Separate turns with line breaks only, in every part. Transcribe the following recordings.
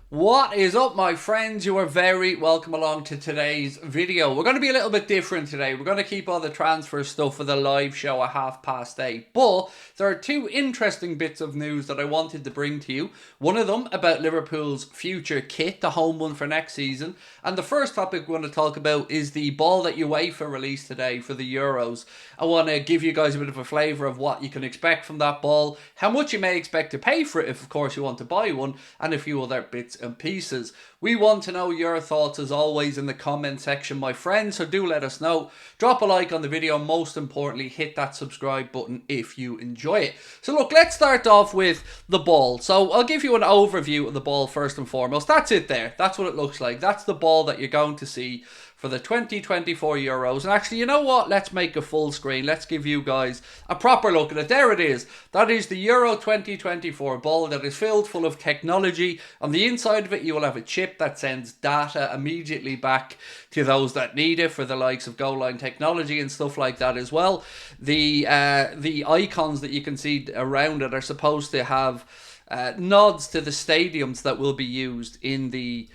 What is up, my friends? You are very welcome along to today's video. We're going to be a little bit different today. We're going to keep all the transfer stuff for the live show at 8:30. But there are two interesting bits of news that I wanted to bring to you. One of them about Liverpool's future kit, the home one for next season. And the first topic we're going to talk about is the ball that UEFA released today for the Euros. I want to give you guys a bit of a flavour of what you can expect from that ball, how much you may expect to pay for it if, of course, you want to buy one, and a few other bits and pieces. We want to know your thoughts as always in the comment section, my friends, so do let us know. Drop a like on the video, most importantly hit that subscribe button if you enjoy it. So look, let's start off with the ball. So I'll give you an overview of the ball first and foremost. That's it there, that's what it looks like. That's the ball that you're going to see for the 2024 Euros. And actually, you know what? Let's make a full screen. Let's give you guys a proper look at it. There it is. That is the Euro 2024 ball that is filled full of technology. On the inside of it, you will have a chip that sends data immediately back to those that need it for the likes of goal line technology and stuff like that as well. The icons that you can see around it are supposed to have nods to the stadiums that will be used in the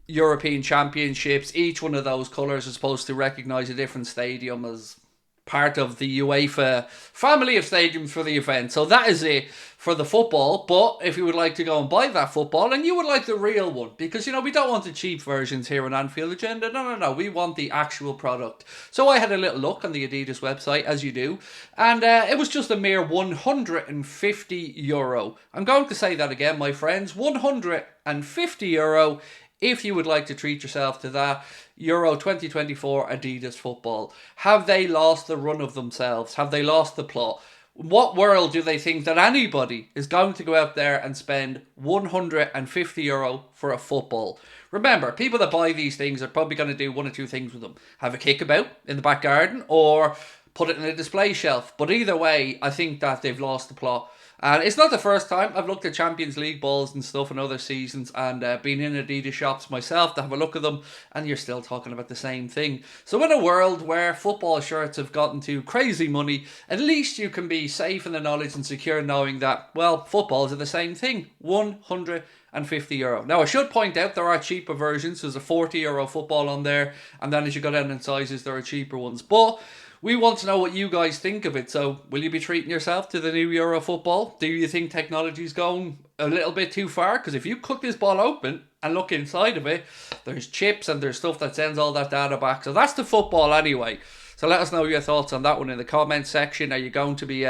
European Championships. Each one of those colours is supposed to recognise a different stadium as part of the UEFA family of stadiums for the event. So that is it for the football. But if you would like to go and buy that football, and you would like the real one, because, you know, we don't want the cheap versions here on Anfield Agenda. No. We want the actual product. So I had a little look on the Adidas website, as you do, and it was just a mere €150. I'm going to say that again, my friends. €150 if you would like to treat yourself to that Euro 2024 Adidas football. Have they lost the run of themselves? Have they lost the plot? What world do they think that anybody is going to go out there and spend €150 for a football? Remember, people that buy these things are probably going to do one or two things with them. Have a kickabout in the back garden or put it in a display shelf. But either way, I think that they've lost the plot. And it's not the first time I've looked at Champions League balls and stuff in other seasons and been in Adidas shops myself to have a look at them, and you're still talking about the same thing. So in a world where football shirts have gotten to crazy money, at least you can be safe in the knowledge and secure knowing that, well, footballs are the same thing. €150. Now, I should point out there are cheaper versions. There's a €40 football on there, and then as you go down in sizes, there are cheaper ones. But we want to know what you guys think of it. So will you be treating yourself to the new Euro football? Do you think technology's going a little bit too far? Because if you cut this ball open and look inside of it, there's chips and there's stuff that sends all that data back. So that's the football anyway. So let us know your thoughts on that one in the comment section. Are you going to be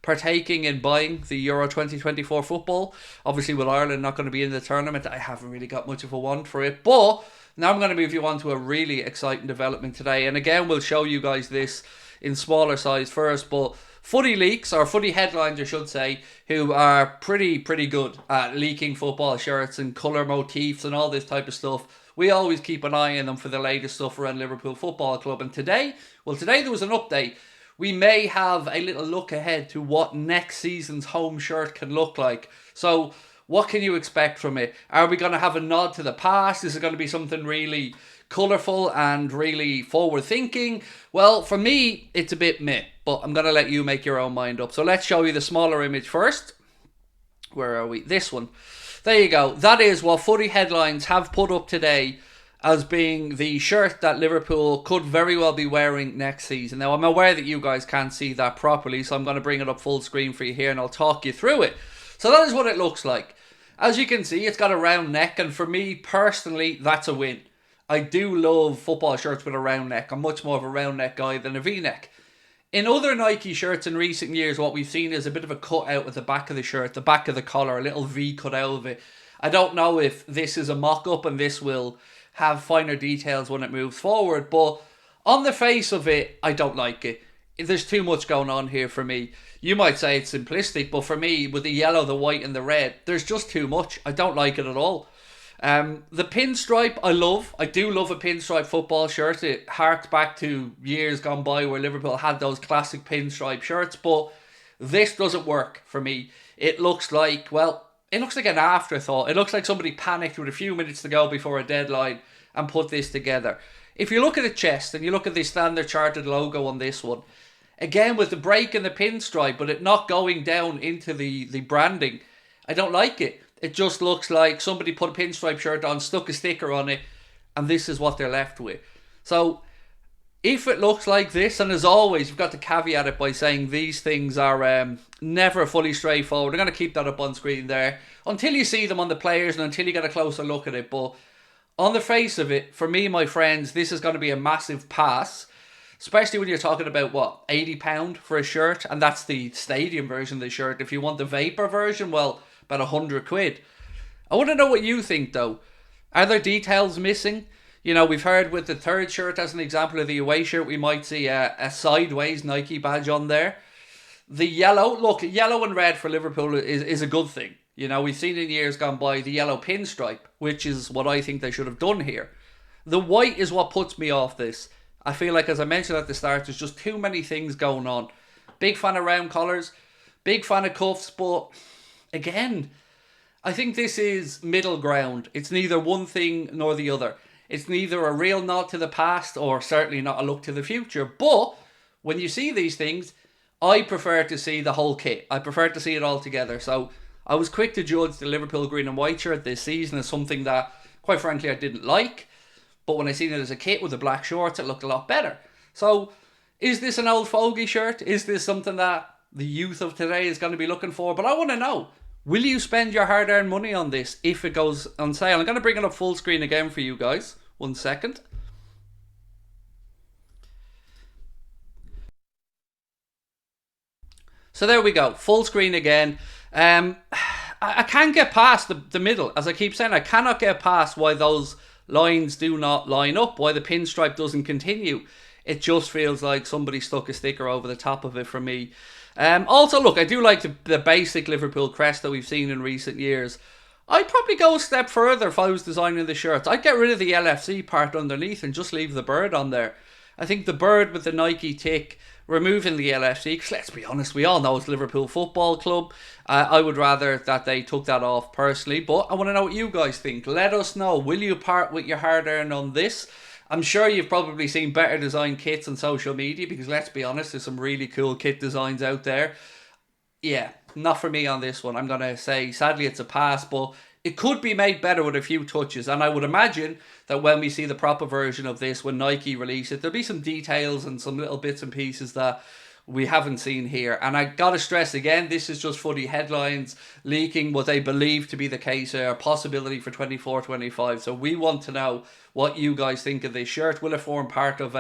partaking in buying the Euro 2024 football? Obviously, with Ireland not going to be in the tournament, I haven't really got much of a want for it. But now I'm going to move you on to a really exciting development today. And again, we'll show you guys this in smaller size first. But Footy Leaks, or Footy Headlines I should say, who are pretty good at leaking football shirts and colour motifs and all this type of stuff. We always keep an eye on them for the latest stuff around Liverpool Football Club. And today there was an update. We may have a little look ahead to what next season's home shirt can look like. So what can you expect from it? Are we going to have a nod to the past? Is it going to be something really colourful and really forward-thinking? Well, for me, it's a bit meh, but I'm going to let you make your own mind up. So let's show you the smaller image first. Where are we? This one. There you go. That is what Footy Headlines have put up today as being the shirt that Liverpool could very well be wearing next season. Now, I'm aware that you guys can't see that properly, so I'm going to bring it up full screen for you here and I'll talk you through it. So that is what it looks like. As you can see, it's got a round neck, and for me personally, that's a win. I do love football shirts with a round neck. I'm much more of a round neck guy than a V-neck. In other Nike shirts in recent years, what we've seen is a bit of a cut out at the back of the shirt, the back of the collar, a little V cut out of it. I don't know if this is a mock-up and this will have finer details when it moves forward, but on the face of it, I don't like it. There's too much going on here for me. You might say it's simplistic, but for me, with the yellow, the white and the red, there's just too much. I don't like it at all. The pinstripe, I love. I do love a pinstripe football shirt. It harks back to years gone by where Liverpool had those classic pinstripe shirts, but this doesn't work for me. It looks like, well, it looks like an afterthought. It looks like somebody panicked with a few minutes to go before a deadline and put this together. If you look at the chest and you look at the Standard Chartered logo on this one, again with the break in the pinstripe, but it not going down into the branding, I don't like it. It just looks like somebody put a pinstripe shirt on, stuck a sticker on it, and this is what they're left with. So if it looks like this, and as always, you've got to caveat it by saying these things are never fully straightforward. I'm going to keep that up on screen there until you see them on the players and until you get a closer look at it. But on the face of it, for me, my friends, this is going to be a massive pass. Especially when you're talking about, what, £80 for a shirt? And that's the stadium version of the shirt. If you want the Vapor version, well, about £100. I want to know what you think, though. Are there details missing? You know, we've heard with the third shirt, as an example of the away shirt, we might see a sideways Nike badge on there. The yellow, look, yellow and red for Liverpool is a good thing. You know, we've seen in years gone by the yellow pinstripe, which is what I think they should have done here. The white is what puts me off this. I feel like, as I mentioned at the start, there's just too many things going on. Big fan of round collars, big fan of cuffs, but again, I think this is middle ground. It's neither one thing nor the other. It's neither a real nod to the past or certainly not a look to the future. But when you see these things, I prefer to see the whole kit. I prefer to see it all together. So I was quick to judge the Liverpool green and white shirt this season as something that, quite frankly, I didn't like. But when I seen it as a kit with the black shorts, it looked a lot better. So, is this an old fogey shirt? Is this something that the youth of today is going to be looking for? But I want to know, will you spend your hard-earned money on this if it goes on sale? I'm going to bring it up full screen again for you guys. 1 second. So there we go. Full screen again. I can't get past the middle. As I keep saying, I cannot get past why those lines do not line up, why the pinstripe doesn't continue. It just feels like somebody stuck a sticker over the top of it for me. Also, look, I do like the basic Liverpool crest that we've seen in recent years. I'd probably go a step further if I was designing the shirts. I'd get rid of the LFC part underneath and just leave the bird on there. I think the bird with the Nike tick, removing the LFC, because let's be honest, we all know it's Liverpool Football Club. I would rather that they took that off personally, but I want to know what you guys think. Let us know. Will you part with your hard-earned on this? I'm sure you've probably seen better design kits on social media, because let's be honest, there's some really cool kit designs out there. Yeah, not for me on this one. I'm going to say, sadly, it's a pass, but it could be made better with a few touches. And I would imagine that when we see the proper version of this, when Nike release it, there'll be some details and some little bits and pieces that we haven't seen here. And I got to stress again, this is just footy headlines leaking what they believe to be the case or a possibility for 24-25. So we want to know what you guys think of this shirt. Will it form part of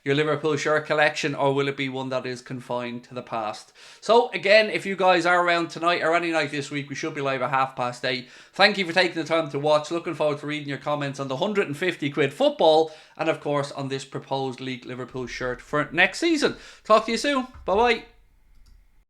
your Liverpool shirt collection, or will it be one that is confined to the past? So again, if you guys are around tonight or any night this week, we should be live at 8:30. Thank you for taking the time to watch. Looking forward to reading your comments on the £150 football and of course on this proposed leaked Liverpool shirt for next season. Talk to you soon. Bye bye.